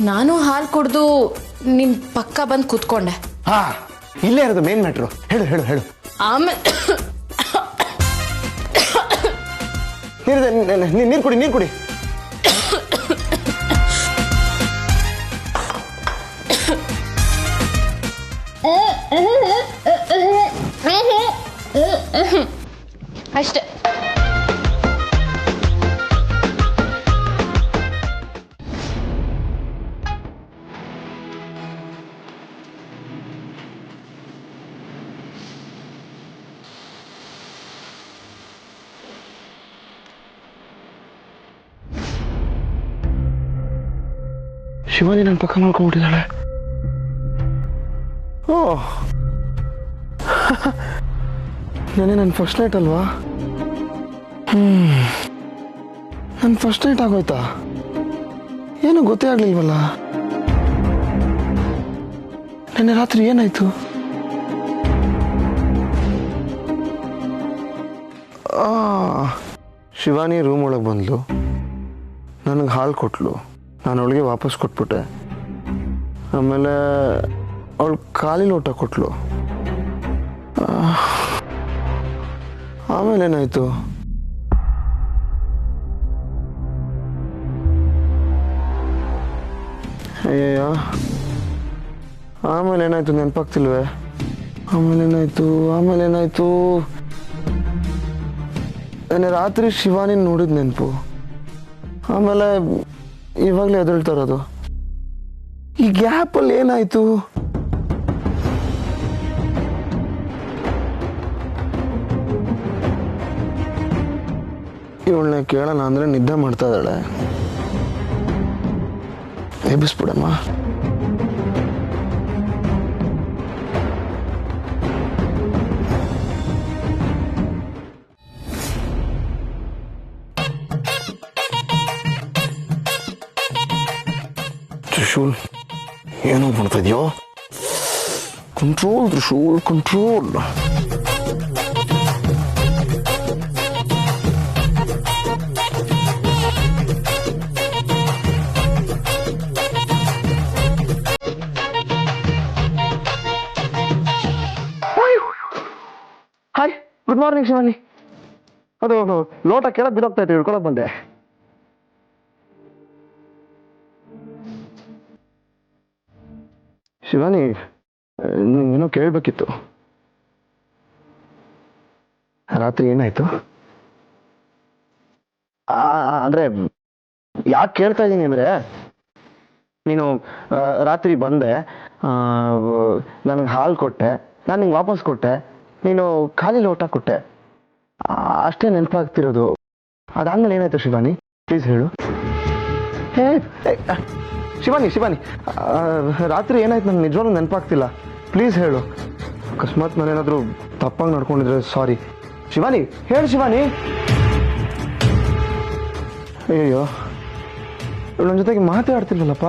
ನಾನು ಹಾಲು ಕುಡ್ದು ನಿಮ್ ಪಕ್ಕ ಬಂದು ಕೂತ್ಕೊಂಡೆ. ಹಾ, ಇಲ್ಲೇ ಇರೋದು ಮೇನ್ ಮ್ಯಾಟ್ರು. ಹೇಳು ಹೇಳು ಹೇಳು. ಆಮೇಲೆ ನೀರು ಕುಡಿ, ನೀರು ಕುಡಿ. ಅಷ್ಟೇ. ಶಿವಾನಿ ನನ್ನ ಪಕ್ಕ ಮಾಡ್ಕೊಂಡ್ಬಿಟ್ಟಿದ್ದಾಳೆ. ಓ, ನೆನೆ ನನ್ನ ಫಸ್ಟ್ ನೈಟ್ ಅಲ್ವಾ? ನನ್ನ ಫಸ್ಟ್ ನೈಟ್ ಆಗೋಯ್ತಾ? ಏನು ಗೊತ್ತೇ ಆಗ್ಲಿಲ್ವಲ್ಲ. ನೆನ್ನೆ ರಾತ್ರಿ ಏನಾಯ್ತು? ಶಿವಾನಿ ರೂಮ್ ಒಳಗೆ ಬಂದ್ಲು, ನನಗೆ ಹಾಲು ಕೊಟ್ಲು, ನಾನು ಅವಳಿಗೆ ವಾಪಸ್ ಕೊಟ್ಬಿಟ್ಟೆ. ಆಮೇಲೆ ಅವಳು ಖಾಲಿ ಲೋಟ ಕೊಟ್ಲು. ಆಮೇಲೆ ಏನಾಯ್ತು? ಅಯ್ಯಯ್ಯೋ, ಆಮೇಲೆ ಏನಾಯ್ತು ನೆನಪಾಗ್ತಿಲ್ವೇ? ಆಮೇಲೆ ಏನಾಯ್ತು? ನೆನ್ನೆ ರಾತ್ರಿ ಶಿವಾನಿ ನೋಡಿದ ನೆನಪು. ಆಮೇಲೆ ಇವಾಗಲೇ ಎದುಳ್ತಾ ಇರೋದು. ಈ ಗ್ಯಾಪಲ್ಲಿ ಏನಾಯ್ತು? ಇವಳನ್ನ ಕೇಳೋಣ ಅಂದ್ರೆ ನಿದ್ದೆ ಮಾಡ್ತಾ ಇದ್ದಾಳೆ. ಎಬ್ಬಿಸ್ಬಿಡಮ್ಮ. ತ್ರಿಶೂಲ್, ಏನೋ ಮಾಡ್ತಾ ಇದೆಯೋ? Control Trishul, control. Hi, good morning Shivani. ಅದು ಲೋಟ ಕೆಳಗೆ ಬಿದ್ದೋಗ್ತಾ ಇತ್ತು, ಹಿಡ್ಕೊಳಕ್ ಬಂದೆ. ಶಿವಾನಿ, ಏನೋ ಕೇಳಬೇಕಿತ್ತು. ರಾತ್ರಿ ಏನಾಯ್ತು? ಅಂದ್ರೆ ಯಾಕೆ ಕೇಳ್ತಾ ಇದ್ದೀನಿ ಅಂದ್ರೆ, ನೀನು ರಾತ್ರಿ ಬಂದೆ, ನನಗೆ ಹಾಲು ಕೊಟ್ಟೆ, ನಾನು ನಿಂಗೆ ವಾಪಸ್ ಕೊಟ್ಟೆ, ನೀನು ಖಾಲಿ ಲೋಟ ಕೊಟ್ಟೆ, ಅಷ್ಟೇ ನೆನಪಾಗ್ತಿರೋದು. ಅದಾದ್ಮೇಲೆ ಏನಾಯ್ತು ಶಿವಾನಿ? ಪ್ಲೀಸ್ ಹೇಳು. ಶಿವಾನಿ, ರಾತ್ರಿ ಏನಾಯ್ತು? ನಂಗೆ ನಿಜವಾಗ್ಲೂ ನೆನಪಾಗ್ತಿಲ್ಲ. ಪ್ಲೀಸ್ ಹೇಳು. ಅಕಸ್ಮಾತ್ ನಾನೇನಾದರೂ ತಪ್ಪಾಗಿ ನಡ್ಕೊಂಡಿದ್ರೆ ಸಾರಿ. ಶಿವಾನಿ, ಹೇಳು ಶಿವಾನಿ. ಅಯ್ಯಯ್ಯೋ, ನನ್ನ ಜೊತೆಗೆ ಮಾತಾಡ್ತಿಲ್ವಲ್ಲಪ್ಪ.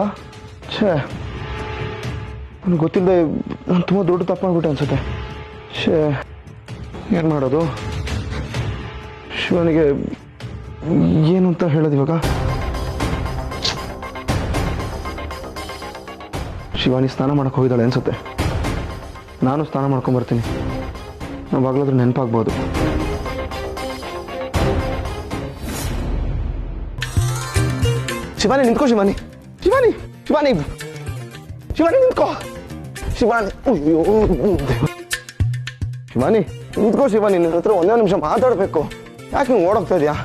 ಛೇ, ನನಗೆ ಗೊತ್ತಿಲ್ಲದೆ ನಾನು ತುಂಬ ದೊಡ್ಡ ತಪ್ಪು ಮಾಡ್ಬಿಟ್ಟೆ ಅನ್ಸುತ್ತೆ. ಛೇ, ಏನು ಮಾಡೋದು? ಶಿವನಿಗೆ ಏನು ಅಂತ ಹೇಳೋದು ಇವಾಗ? ಶಿವಾನಿ ಸ್ನಾನ ಮಾಡಕ್ಕೆ ಹೋಗಿದ್ದಾಳೆ ಅನ್ಸುತ್ತೆ. ನಾನು ಸ್ನಾನ ಮಾಡ್ಕೊಂಡ್ಬರ್ತೀನಿ. ಅವಾಗಲಾದ್ರೂ ನೆನಪಾಗ್ಬೋದು. ಶಿವಾನಿ ನಿಂತ್ಕೋ. ಶಿವಾನಿ ನಿಂತ್ಕೋ. ಶಿವಾನಿ, ಅಯ್ಯೋ ಶಿವಾನಿ ನಿಂತ್ಕೋ. ಶಿವಾನಿ, ನಿನ್ನ ಹತ್ರ ಒಂದೇ ನಿಮಿಷ ಮಾತಾಡಬೇಕು. ಯಾಕೆ ನೀವು ಓಡೋಗ್ತಾ ಇದೆಯಾ?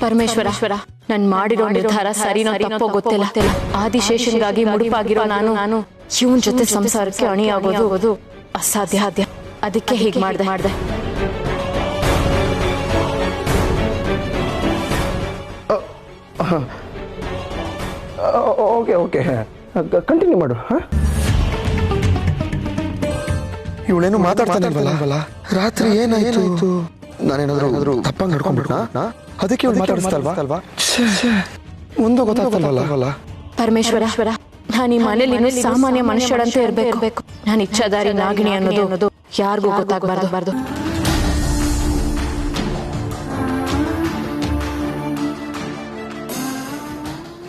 ಪರಮೇಶ್ವರ, ನಾನು ಮಾಡಿರೋ ನಿರ್ಧಾರ ಸರಿನೋ ತಪ್ಪೋ ಗೊತ್ತಿಲ್ಲ. ಆದಿಶೇಷನ್ಗಾಗಿ ಮುಡುಪಾಗಿರೋ ನಾನು ಇವನ್ ಜೊತೆ ಸಂಸಾರಕ್ಕೆ ಅಣಿಯಾಗೋದು ಅಸಾಧ್ಯ. ಅದಕ್ಕೆ ಹೀಗೆ ಮಾಡಿದೆ. ಓಕೆ, ಕಂಟಿನ್ಯೂ ಮಾಡು. ಇವಳೇನು ಮಾತಾಡ್ತಾನಲ್ವಲ್ಲ? ರಾತ್ರಿ ಏನಾಯ್ತು? ನಾನೇನಾದ್ರೂ ತಪ್ಪಾಗಿ ನಡ್ಕೊಂಡ್ಬಿಟ್ನಾ? ಅದಕ್ಕೆ ಇವಳು ಮಾತಾಡಿಸ್ತಲ್ವಾ? ಮುಂದೆ ಗೊತ್ತಾಗ್ತಲ್ವಲ್ಲ? ಪರಮೇಶ್ವರ, ನಾನು ಈ ಮನೇಲಿ ಸಾಮಾನ್ಯ ಮನುಷ್ಯರಂತೆ ಇರಬೇಕು. ನಾನು ಇಚ್ಛಾಧಾರಿ ನಾಗಿಣಿ ಅನ್ನೋದು ಯಾರಿಗೂ ಗೊತ್ತಾಗಬಾರ್ದು.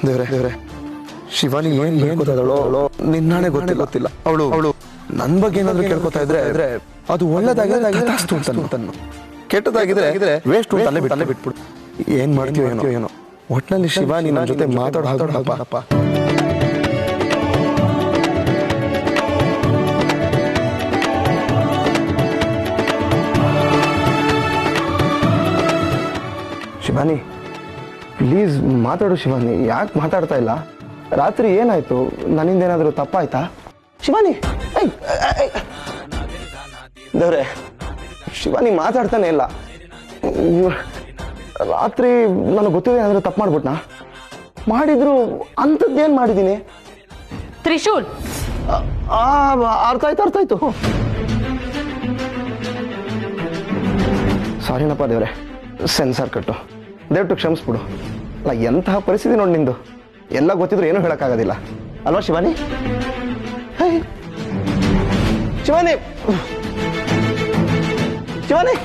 ದೇವ್ರೆ ಶಿವಾನಿ ಏನ್ ಗೊತ್ತಾದಳು ನಿನ್ನಾಣೆ ಗೊತ್ತಿಲ್ಲ ಅವಳು ನನ್ ಬಗ್ಗೆ ಏನಾದ್ರು ಕೇಳ್ಕೊತಾ ಇದ್ರೆ ಅದು ಒಳ್ಳೇದಾಗಿದ್ರೆ ಕೆಟ್ಟದಾಗಿದ್ರೆ ವೇಸ್ಟ್ ಅಲ್ಲೇ ಬಿಟ್ಬಿಡು. ಏನ್ ಮಾಡ್ತೀವೋ ಏನೋ ಒಟ್ನಲ್ಲಿ ಶಿವಾನಿ ನನ್ನ ಜೊತೆ ಮಾತಾಡೋ ಹಾಗಪ್ಪ. ಶಿವಾನಿ ಪ್ಲೀಸ್ ಮಾತಾಡು ಶಿವಾನಿ. ಯಾಕೆ ಮಾತಾಡ್ತಾ ಇಲ್ಲ? ರಾತ್ರಿ ಏನಾಯ್ತು? ನನ್ನಿಂದ ಏನಾದರೂ ತಪ್ಪಾಯ್ತಾ ಶಿವಾನಿ? ದೇವ್ರೆ ಶಿವಾನಿ ಮಾತಾಡ್ತಾನೆ ಇಲ್ಲ. ರಾತ್ರಿ ನನಗೆ ಗೊತ್ತಿದೆ ಏನಾದರೂ ತಪ್ಪು ಮಾಡ್ಬಿಟ್ನಾ? ಮಾಡಿದ್ರು ಅಂಥದ್ದೇನು ಮಾಡಿದ್ದೀನಿ? ತ್ರಿಶೂಲ್, ಅರ್ಥ ಆಯ್ತು. ಸಾರಿನಪ್ಪ ದೇವ್ರೆ, ಸೆನ್ಸಾರ್ ಕಟ್ಟು, ದಯವಿಟ್ಟು ಕ್ಷಮಿಸ್ಬಿಡು. ಅಲ್ಲ ಎಂತಹ ಪರಿಸ್ಥಿತಿ ನೋಡಿ ನಿಂದು. ಎಲ್ಲ ಗೊತ್ತಿದ್ರು ಏನೂ ಹೇಳಕ್ಕಾಗೋದಿಲ್ಲ ಅಲ್ವಾ ಶಿವಾನಿ? ಶಿವಾನಿ ಶಿವಾನಿ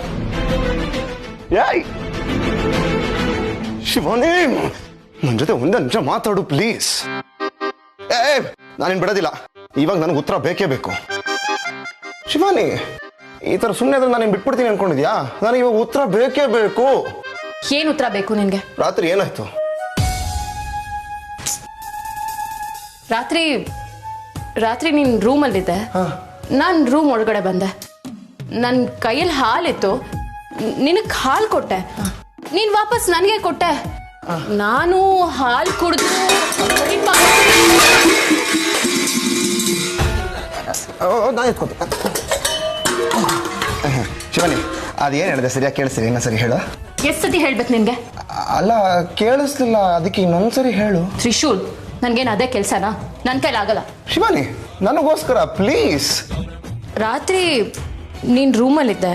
ಶಿವಾನಿ ನನ್ನ ಜೊತೆ ಒಂದೇ ನಿಮಿಷ ಮಾತಾಡು ಪ್ಲೀಸ್. ನಾನಿನ್ ಬಿಡೋದಿಲ್ಲ. ಇವಾಗ ನನಗೆ ಉತ್ತರ ಬೇಕೇ ಬೇಕು. ಶಿವಾನಿ ಈ ತರ ಸುಮ್ಮನೆ ಆದ್ರೆ ನಾನು ಬಿಟ್ಬಿಡ್ತೀನಿ ಅನ್ಕೊಂಡಿದ್ಯಾ? ನನಗೆ ಇವಾಗ ಉತ್ತರ ಬೇಕೇ ಬೇಕು. ಏನ್ ಉತ್ತರ ಬೇಕು ನಿನ್ಗೆ? ರಾತ್ರಿ ಏನಾಯ್ತು? ರಾತ್ರಿ ನೀನ್ ರೂಮಲ್ಲಿದ್ದೆ, ನಾನು ರೂಮ್ ಒಳಗಡೆ ಬಂದೆ. ನನ್ನ ಕೈಯಲ್ಲಿ ಹಾಲಿತ್ತು, ನಿನಗೆ ಹಾಲು ಕೊಟ್ಟೆ, ನೀನ್ ವಾಪಸ್ ನನಗೆ ಕೊಟ್ಟೆ. ನಾನು ಹಾಲು ಕುಡಿದು ಶಿವಾನಿ ಅದೇನು ಹೇಳಿದೆ ಸರಿಯಾಗಿ ಕೇಳಿಸ್ತೀರಿ? ಇನ್ನೊಂದ್ಸರಿ ಹೇಳು. ಎಷ್ಟು ಸತಿ ಹೇಳ್ಬೇಕು ನಿನ್ಗೆ? ಅಲ್ಲ ಕೇಳಿಸ್ಲಿಲ್ಲ, ಅದಕ್ಕೆ ಇನ್ನೊಂದ್ಸರಿ ಹೇಳು. ತ್ರಿಶೂಲ್, ನನ್ಗೇನು ಅದೇ ಕೆಲ್ಸನಾ? ನನ್ನ ಕೈಲಾಗಲ್ಲ. ಶಿವಾನಿ ನನಗೋಸ್ಕರ ಪ್ಲೀಸ್. ರಾತ್ರಿ ನೀನ್ ರೂಮಲ್ಲಿದ್ದೆ,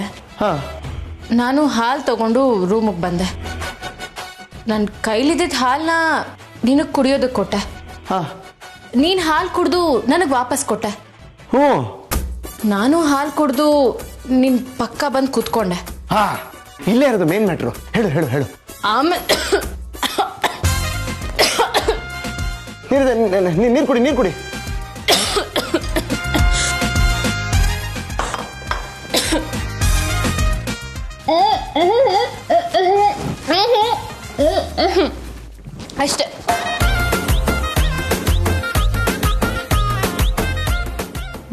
ನಾನು ಹಾಲು ತಗೊಂಡು ರೂಮಿಗೆ ಬಂದೆ. ನನ್ನ ಕೈಲಿದ್ದ ಹಾಲನ್ನ ನಿನಗೆ ಕುಡಿಯೋದಕ್ಕೆ ಕೊಟ್ಟೆ. ನೀನ್ ಹಾಲು ಕುಡಿದು ನನಗೆ ವಾಪಸ್ ಕೊಟ್ಟೆ. ನಾನು ಹಾಲು ಕುಡಿದು ನಿನ್ ಪಕ್ಕ ಬಂದು ಕೂತ್ಕೊಂಡೆ. ಇಲ್ಲೇ ಇರೋದು ಮೇನ್ ಮ್ಯಾಟ್ರು. ಹೇಳು ಹೇಳು ಹೇಳು. ಆಮೇಲೆ ನೀರು ಕುಡಿ. ಅಷ್ಟೇ.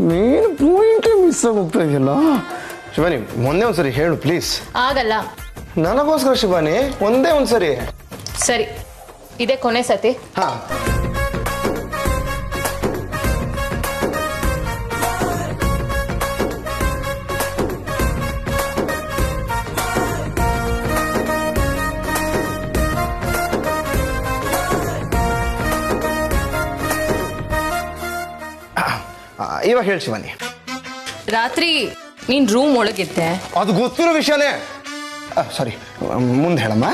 ಮೇನ್ ಪಾಯಿಂಟ್ ಮಿಸ್ ಆಗೋಗ್ತಾ ಇದೆಯಲ್ಲ ಶಿವಾನಿ. ಒಂದೇ ಒಂದ್ಸರಿ ಹೇಳು ಪ್ಲೀಸ್. ಆಗಲ್ಲ. ನನಗೋಸ್ಕರ ಶಿವಾನಿ, ಒಂದೇ ಒಂದ್ಸರಿ. ಸರಿ, ಇದೇ ಕೊನೆ ಸತಿ. ಇವಾಗ ಹೇಳಿ ಶಿವಾನಿ. ರಾತ್ರಿ ನೀನ್ ರೂಮ್ ಒಳಗಿದ್ದೆ. ಅದು ಗೊತ್ತಿರೋ ವಿಷಯನೇ. ಸಾರಿ, ಮುಂದೆ ಹೇಳಮ್ಮ.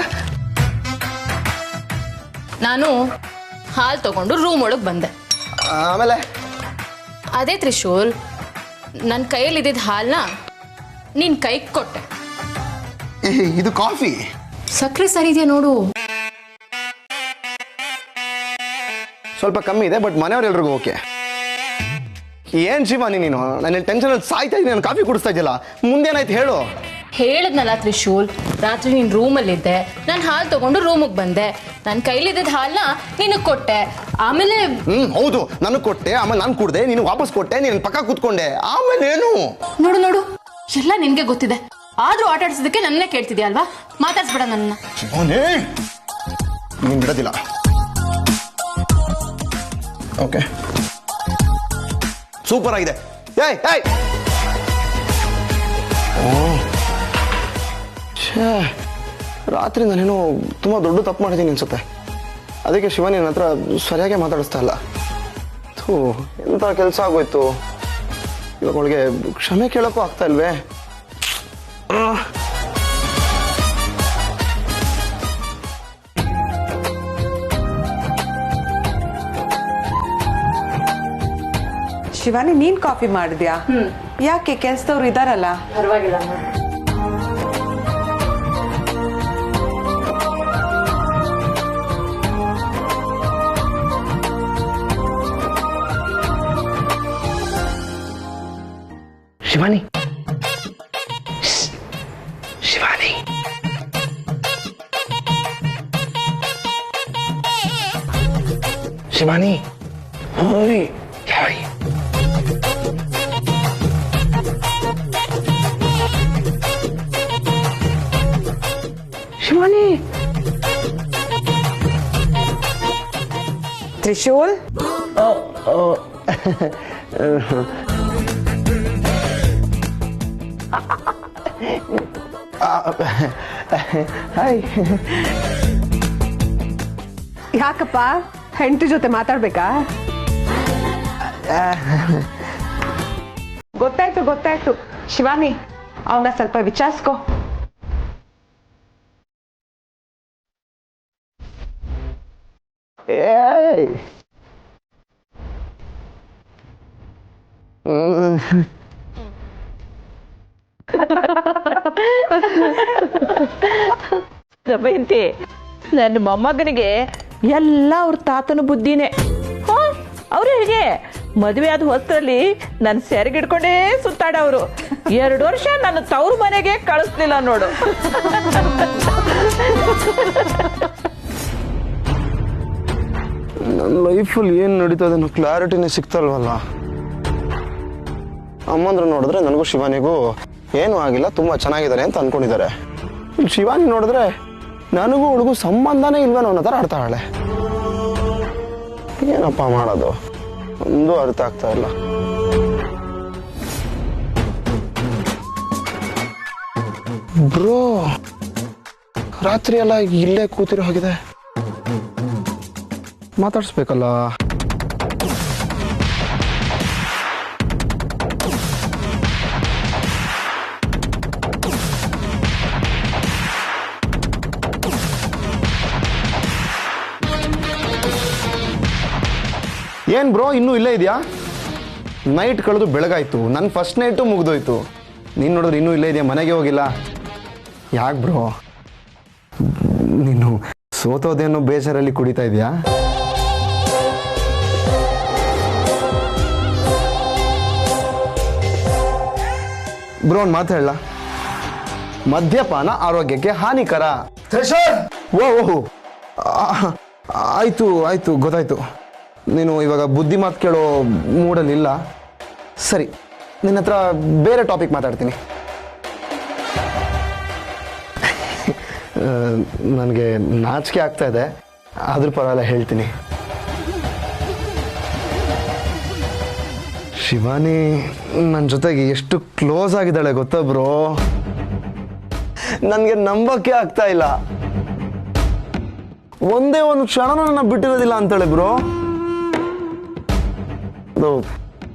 ನಾನು ಹಾಲು ತಗೊಂಡು ರೂಮ್ ಒಳಗೆ ಬಂದೆ. ಆಮೇಲೆ ಅದೇ ತ್ರಿಶೂಲ್, ನನ್ನ ಕೈಯಲ್ಲಿ ಇದ್ದಿದ್ದ ಹಾಲನ್ನ ನಿನ್ ಕೈಗೆ ಕೊಟ್ಟೆ. ಇದು ಕಾಫಿ. ಸಕ್ಕರೆ ಸರಿ ಇದೆಯಾ ನೋಡು. ಸ್ವಲ್ಪ ಕಮ್ಮಿ ಇದೆ, ಬಟ್ ಮನೆಯವ್ರೆಲ್ರಿಗೂ ಓಕೆ. ಏನ್ ಶಿವಾನಿ ನೀನು ನನ್ನ ಟೆನ್ಷನ್ ಅಲ್ಲಿ ಸಾಯ್ತಾ ಇದ್ದೀನಿ. ನಾನು ಕಾಫಿ ಕುಡಿಸ್ತಾ ಇದೆಯಲ್ಲ, ಮುಂದೇನಾಯ್ತು ಹೇಳು. ಹೇಳದ್ನಲ್ಲ ತ್ರಿಶೂಲ್, ರಾತ್ರಿ ನೀನ್ ರೂಮಲ್ಲಿದ್ದೆ, ನಾನು ಹಾಲು ತಗೊಂಡು ರೂಮಿಗೆ ಬಂದೆ. ನನ್ನ ಕೈಲಿದ್ದ ಹಾಲನ್ನ ನಿನಗೆ ಕೊಟ್ಟೆ. ಆಮೇಲೆ ಹೌದು, ನನಗೆ ಕೊಟ್ಟೆ. ಆಮೇಲೆ ನಾನು ಕುಡ್ದೆ, ನೀನು ವಾಪಸ್ ಕೊಟ್ಟೆ, ನೀನು ಪಕ್ಕ ಕೂತ್ಕೊಂಡೆ. ಆಮೇಲೆ ಏನು? ನೋಡು ಎಲ್ಲ ನಿನ್ಗೆ ಗೊತ್ತಿದೆ. ಆದ್ರೂ ಆಟ ಆಡಿಸೋದಕ್ಕೆ ನನ್ನೇ ಕೇಳ್ತಿದ್ಯಾ ಅಲ್ವಾ? ಮಾತಾಡ್ಸ್ಬೇಡ ನನ್ನ. ನೀನ್ ಬಿಡೋದಿಲ್ಲ. ಓಕೆ, ಸೂಪರ್ ಆಗಿದೆ. ರಾತ್ರಿ ನಾನೇನೋ ತುಂಬಾ ದೊಡ್ಡ ತಪ್ಪು ಮಾಡಿದ್ದೀನಿ ಅನ್ಸುತ್ತೆ. ಅದಕ್ಕೆ ಶಿವಾನಿ ನನ್ನ ಹತ್ರ ಸರಿಯಾಗಿ ಮಾತಾಡಿಸ್ತಾ ಇಲ್ಲ. ಎಂತ ಕೆಲಸ ಆಗೋಯ್ತು. ಇವಾಗ ಅವಳಿಗೆ ಕ್ಷಮೆ ಕೇಳಕ್ಕೂ ಆಗ್ತಾ ಇಲ್ವೇ? ಶಿವಾನಿ, ನೀನ್ ಕಾಫಿ ಮಾಡಿದ್ಯಾ? ಯಾಕೆ? ಕೆಲ್ಸದವ್ರು ಇದಾರಲ್ಲ. ಪರವಾಗಿಲ್ಲ. ಶಿವಾನಿ ಶಿವಾನಿ ಓಯ್ ಯಾಯ್ ಶಿವಾನಿ ತ್ರಿಶೂಲ್ ಹಾಯ್ ಯಾಕಪ್ಪ ಹೆಂಡತಿ ಜೊತೆ ಮಾತಾಡ್ಬೇಕಾ? ಗೊತ್ತಾಯ್ತು ಶಿವಾನಿ, ಅವನ ಸ್ವಲ್ಪ ವಿಚಾರಿಸ್ಕೊ. ಏಯ್ ದಮಯಂತಿ, ನನ್ನ ಮೊಮ್ಮಗನಿಗೆ ಎಲ್ಲ ಅವ್ರ ತಾತನ ಬುದ್ಧಿನೇ. ಅವ್ರು ಹೇಗೆ ಮದುವೆ ಆದ ಹೊಸರಲ್ಲಿ ನನ್ನ ಸೆರಗಿಡ್ಕೊಂಡೇ ಸುತ್ತಾಡವರು. 2 ವರ್ಷ ನನ್ನ ತವ್ರ ಮನೆಗೆ ಕಳಿಸ್ಲಿಲ್ಲ ನೋಡು. ನನ್ನ ಲೈಫಲ್ಲಿ ಏನು ನಡೀತದೆ ಅನ್ನೋ ಕ್ಲಾರಿಟಿನೇ ಸಿಗ್ತಲ್ವಲ್ಲ. ಅಮ್ಮಂದ್ರು ನೋಡಿದ್ರೆ ನನಗೂ ಶಿವಾನಿಗೂ ಏನೂ ಆಗಿಲ್ಲ, ತುಂಬ ಚೆನ್ನಾಗಿದ್ದಾರೆ ಅಂತ ಅನ್ಕೊಂಡಿದ್ದಾರೆ. ಶಿವಾನಿ ನೋಡಿದ್ರೆ ನನಗೂ ಹುಡುಗು ಸಂಬಂಧನೇ ಇಲ್ವೇನೋ ಅನ್ನೋ ಥರ ಆಡ್ತಾಳೆ. ಏನಪ್ಪ ಮಾಡೋದು ಒಂದು ಅರ್ಥ ಆಗ್ತಾ ಇಲ್ಲ. ಬ್ರೋ, ರಾತ್ರಿ ಎಲ್ಲ ಇಲ್ಲೇ ಕೂತಿರೋ ಹಾಗಿದೆ, ಮಾತಾಡ್ಸ್ಬೇಕಲ್ಲ. ಏನ್ ಬ್ರೋ ಇನ್ನೂ ಇಲ್ಲೇ ಇದೆಯಾ? ನೈಟ್ ಕಳೆದು ಬೆಳಗಾಯ್ತು, ನನ್ನ ಫಸ್ಟ್ ನೈಟು ಮುಗ್ದೋಯ್ತು. ನೀನು ನೋಡಿದ್ರೆ ಇನ್ನೂ ಇಲ್ಲೇ ಇದೆಯಾ, ಮನೆಗೆ ಹೋಗಿಲ್ಲ. ಯಾಕೆ ಬ್ರೋ, ನೀನು ಸೋತೋದೇನೋ ಬೇಜಾರಲ್ಲಿ ಕುಡಿತಾ ಇದೆಯಾ? ಬ್ರೋ ಒಂದು ಮಾತು ಹೇಳ, ಮದ್ಯಪಾನ ಆರೋಗ್ಯಕ್ಕೆ ಹಾನಿಕರ. ಓಹ್ ಆಯ್ತು ಗೊತ್ತಾಯ್ತು. ನೀನು ಇವಾಗ ಬುದ್ಧಿ ಮಾತು ಕೇಳೋ ಮೂಡಲ್ಲಿ ಇಲ್ಲ. ಸರಿ, ನಿನ್ನ ಹತ್ರ ಬೇರೆ ಟಾಪಿಕ್ ಮಾತಾಡ್ತೀನಿ. ನನಗೆ ನಾಚಿಕೆ ಆಗ್ತಾ ಇದೆ, ಆದ್ರೂ ಪರವಾಗಿಲ್ಲ ಹೇಳ್ತೀನಿ. ಶಿವಾನಿ ನನ್ನ ಜೊತೆಗೆ ಎಷ್ಟು ಕ್ಲೋಸ್ ಆಗಿದ್ದಾಳೆ ಗೊತ್ತಾ ಬ್ರೋ? ನನಗೆ ನಂಬಕ್ಕೆ ಆಗ್ತಾ ಇಲ್ಲ. ಒಂದೇ ಒಂದು ಕ್ಷಣನೂ ನನ್ನ ಬಿಟ್ಟಿರೋದಿಲ್ಲ ಅಂತಾಳೆ ಬ್ರೋ.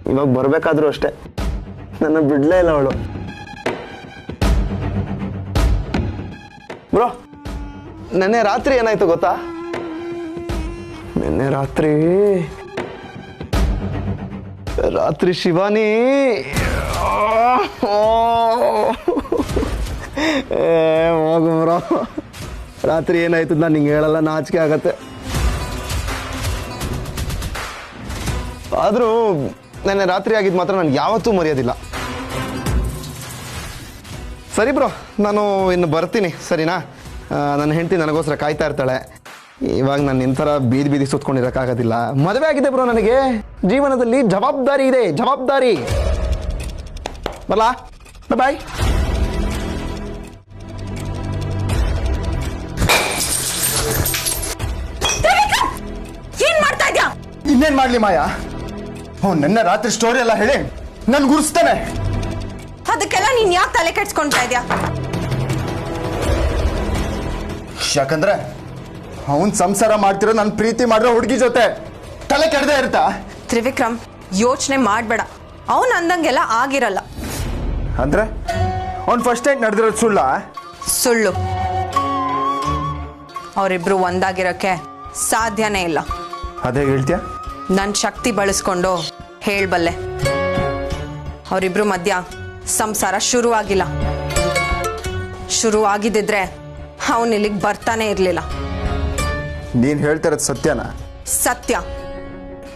ಇವಾಗ ಬರ್ಬೇಕಾದ್ರೂ ಅಷ್ಟೇ, ನನ್ನ ಬಿಡ್ಲೇ ಇಲ್ಲ ಅವಳು. ಬ್ರೋ, ನೆನ್ನೆ ರಾತ್ರಿ ಏನಾಯ್ತು ಗೊತ್ತಾ? ನಿನ್ನೆ ರಾತ್ರಿ ಶಿವಾನಿ ಹೋಗು ಬ್ರೋ, ರಾತ್ರಿ ಏನಾಯ್ತು ನಾನು ನಿಂಗೆ ಹೇಳಲ್ಲ, ನಾಚಿಕೆ ಆಗತ್ತೆ. ಆದರೂ ನೆನ್ನೆ ರಾತ್ರಿ ಆಗಿದ್ದು ಮಾತ್ರ ನಾನು ಯಾವತ್ತೂ ಮರೆಯೋದಿಲ್ಲ. ಸರಿ ಬ್ರೋ, ನಾನು ಇನ್ನು ಬರ್ತೀನಿ, ಸರಿನಾ? ನನ್ನ ಹೆಂಡತಿ ನನಗೋಸ್ಕರ ಕಾಯ್ತಾ ಇರ್ತಾಳೆ. ಇವಾಗ ನಾನು ನಿನ್ನ ಬೀದಿ ಸುತ್ಕೊಂಡಿರೋಕ್ಕಾಗೋದಿಲ್ಲ. ಮದುವೆ ಆಗಿದೆ ಬ್ರೋ, ನನಗೆ ಜೀವನದಲ್ಲಿ ಜವಾಬ್ದಾರಿ ಇದೆ, ಜವಾಬ್ದಾರಿ. ಬರಲಾ, ಬಾಯ್. ಏನ್ ಮಾಡ್ತಾ ಇದ್ಯಾ? ಇನ್ನೇನ್ ಮಾಡ್ಲಿ ಮಾಯಾ, ನನ್ನ ರಾತ್ರಿ ಸ್ಟೋರಿ ಎಲ್ಲ ಹೇಳಿ ನನ್ ಗುರ್ಸ್ತಾನೆ. ಅದಕ್ಕೆಲ್ಲ ನೀನ್ ಯಾಕೆ ತಲೆ ಕೆಡ್ಸ್ಕೊಂತಾ ಇದ್ಯಾ? ಯಾಕಂದ್ರೆ ಅವನ್ ಸಂಸಾರ ಮಾಡ್ತಿರೋ ನನ್ ಪ್ರೀತಿ ಮಾಡಿರೋ ಹುಡುಗಿ ಜೊತೆ ತಲೆ ಕೆಡದೆ ಇರ್ತಾ. ತ್ರಿವಿಕ್ರಮ್, ಯೋಚನೆ ಮಾಡ್ಬೇಡ, ಅವನ್ ಅಂದಂಗೆಲ್ಲ ಆಗಿರಲ್ಲ. ಅಂದ್ರೆ ಅವ್ನ್ ಫಸ್ಟ್ ನೈಟ್ ನಡೆದಿರೋದು ಸುಳ್ಳು. ಅವರಿಬ್ರು ಒಂದಾಗಿರಕ್ಕೆ ಸಾಧ್ಯನೇ ಇಲ್ಲ. ಅದೇ ಹೇಳ್ತೀಯ? ನನ್ನ ಶಕ್ತಿ ಬಳಸ್ಕೊಂಡು ಹೇಳ್ಬಲ್ಲೆ. ಅವರಿಬ್ರು ಮಧ್ಯ ಸಂಸಾರ ಶುರುವಾಗಿಲ್ಲ. ಶುರು ಆಗಿದ್ದಿದ್ರೆ ಅವನು ಇಲ್ಲಿಗೆ ಬರ್ತಾನೆ ಇರಲಿಲ್ಲ. ನೀನ್ ಹೇಳ್ತಿರೋದು ಸತ್ಯನಾ? ಸತ್ಯ.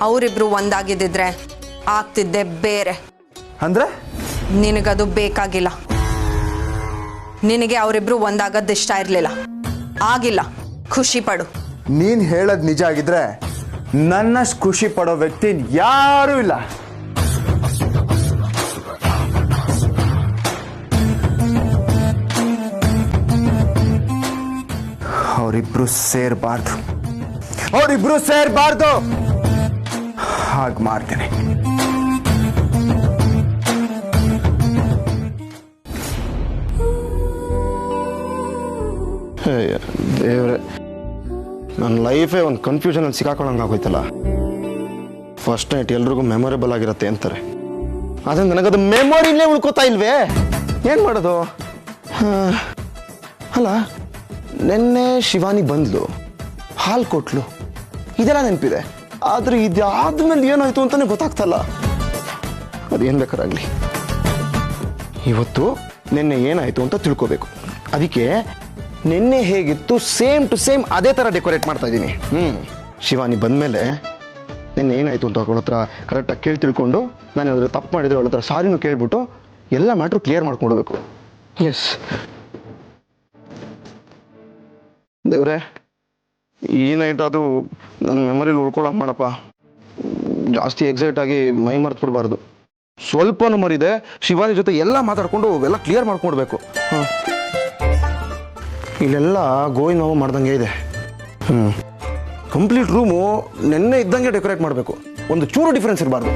ಅವರಿಬ್ರು ಒಂದಾಗಿದ್ದಿದ್ರೆ ಆಗ್ತಿದ್ದೆ ಬೇರೆ. ಅಂದ್ರೆ ನಿನಗದು ಬೇಕಾಗಿಲ್ಲ. ನಿನಗೆ ಅವರಿಬ್ರು ಒಂದಾಗದ್ದು ಇಷ್ಟ ಇರಲಿಲ್ಲ. ಆಗಿಲ್ಲ, ಖುಷಿ ಪಡು. ನೀನ್ ಹೇಳೋದ್ ನಿಜ ಆಗಿದ್ರೆ ನನ್ನಷ್ಟು ಖುಷಿ ಪಡೋ ವ್ಯಕ್ತಿ ಯಾರೂ ಇಲ್ಲ. ಅವರಿಬ್ರು ಸೇರ್ಬಾರ್ದು. ಹಾಗೆ ಮಾಡ್ತೇನೆ. ದೇವ್ರೆ, ನನ್ನ ಲೈಫೇ ಒಂದು ಕನ್ಫ್ಯೂಷನಲ್ಲಿ ಸಿಕ್ಕಾಕೊಳ್ಳಂಗೆ ಆಗೋಯ್ತಲ್ಲ. ಫಸ್ಟ್ ನೈಟ್ ಎಲ್ರಿಗೂ ಮೆಮೊರೇಬಲ್ ಆಗಿರುತ್ತೆ ಅಂತಾರೆ, ಆದರೆ ನನಗದು ಮೆಮೊರಿನೇ ಉಳ್ಕೋತಾ ಇಲ್ವೇ. ಏನು ಮಾಡೋದು? ಅಲ್ಲ, ನೆನ್ನೆ ಶಿವಾನಿ ಬಂದ್ಲು, ಹಾಲು ಕೊಟ್ಲು, ಇದೆಲ್ಲ ನೆನಪಿದೆ. ಆದರೆ ಇದಾದ್ಮೇಲೆ ಏನಾಯ್ತು ಅಂತಾನೆ ಗೊತ್ತಾಗ್ತಲ್ಲ. ಅದೇನು ಬೇಕಾರಾಗಲಿ, ಇವತ್ತು ನಿನ್ನೆ ಏನಾಯ್ತು ಅಂತ ತಿಳ್ಕೋಬೇಕು. ಅದಕ್ಕೆ ನಿನ್ನೆ ಹೇಗಿತ್ತು ಸೇಮ್ ಟು ಸೇಮ್ ಅದೇ ಥರ ಡೆಕೋರೇಟ್ ಮಾಡ್ತಾ ಇದ್ದೀನಿ. ಶಿವಾನಿ ಬಂದಮೇಲೆ ನಿನ್ನೆ ಏನಾಯಿತು ಅಂತ ಅವಳ ಹತ್ರ ಕರೆಕ್ಟಾಗಿ ಕೇಳಿ ತಿಳ್ಕೊಂಡು, ನಾನು ಏನಾದರೂ ತಪ್ಪು ಮಾಡಿದರೆ ಅವಳ ಹತ್ರ ಸಾರಿನೂ ಕೇಳ್ಬಿಟ್ಟು ಎಲ್ಲ ಮ್ಯಾಟ್ರು ಕ್ಲಿಯರ್ ಮಾಡ್ಕೊಡ್ಬೇಕು. ಎಸ್ ದೇವ್ರೆ, ಈ ನೈಟ್ ಅದು ನನ್ನ ಮೆಮೊರಿಲಿ ಉಳ್ಕೊಳಕ್ಕೆ ಮಾಡಪ್ಪ. ಜಾಸ್ತಿ ಎಕ್ಸೈಟ್ ಆಗಿ ಮೈ ಮರ್ತು ಬಿಡಬಾರ್ದು. ಸ್ವಲ್ಪನೂ ಮರಿದೆ ಶಿವಾನಿ ಜೊತೆ ಎಲ್ಲ ಮಾತಾಡ್ಕೊಂಡು ಎಲ್ಲ ಕ್ಲಿಯರ್ ಮಾಡ್ಕೊಡ್ಬೇಕು. ಇಲ್ಲೆಲ್ಲ ಗೋವಿನ ಮಾವು ಮಾಡ್ದಂಗೆ ಇದೆ. ಕಂಪ್ಲೀಟ್ ರೂಮು ನೆನ್ನೆ ಇದ್ದಂಗೆ ಡೆಕೋರೇಟ್ ಮಾಡಬೇಕು, ಒಂದು ಚೂರು ಡಿಫ್ರೆನ್ಸ್ ಇರಬಾರ್ದು.